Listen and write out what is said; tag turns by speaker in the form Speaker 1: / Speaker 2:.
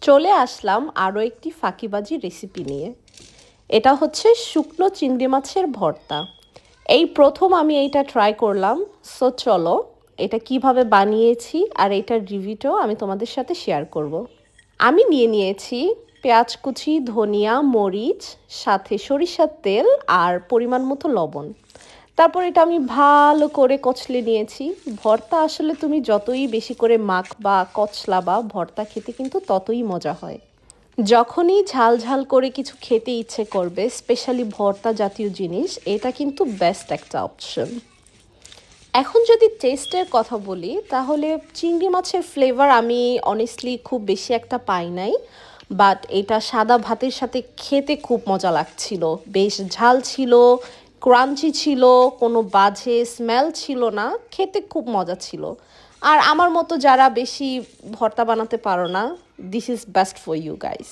Speaker 1: চলে আসলাম আরও একটি ফাঁকিবাজি রেসিপি নিয়ে। এটা হচ্ছে শুকনো চিংড়ি মাছের ভর্তা। এই প্রথম আমি এইটা ট্রাই করলাম। সো চলো এটা কিভাবে বানিয়েছি আর এটার রিভিউটাও আমি তোমাদের সাথে শেয়ার করব। আমি নিয়ে নিয়েছি পেঁয়াজ কুচি, ধনিয়া, মরিচ, সাথে সরিষার তেল আর পরিমাণ মতো লবণ। তারপর এটা আমি ভালো করে কচলে নিয়েছি। ভর্তা আসলে তুমি যতই বেশি করে মাখবা, কচলাবা, ভর্তা খেতে কিন্তু ততই মজা হয়। যখনই ঝাল ঝাল করে কিছু খেতে ইচ্ছে করবে, স্পেশালি ভর্তা জাতীয় জিনিস, এটা কিন্তু বেস্ট একটা অপশন। এখন যদি টেস্টের কথা বলি তাহলে চিংড়ি মাছের ফ্লেভার আমি অনেস্টলি খুব বেশি একটা পাই নাই, বাট এটা সাদা ভাতের সাথে খেতে খুব মজা লাগছিল। বেশ ঝাল ছিল, ক্রাঞ্চি ছিল, কোনো বাজে স্মেল ছিল না, খেতে খুব মজা ছিল। আর আমার মতো যারা বেশি ভর্তা বানাতে পারো না, this is best for you guys.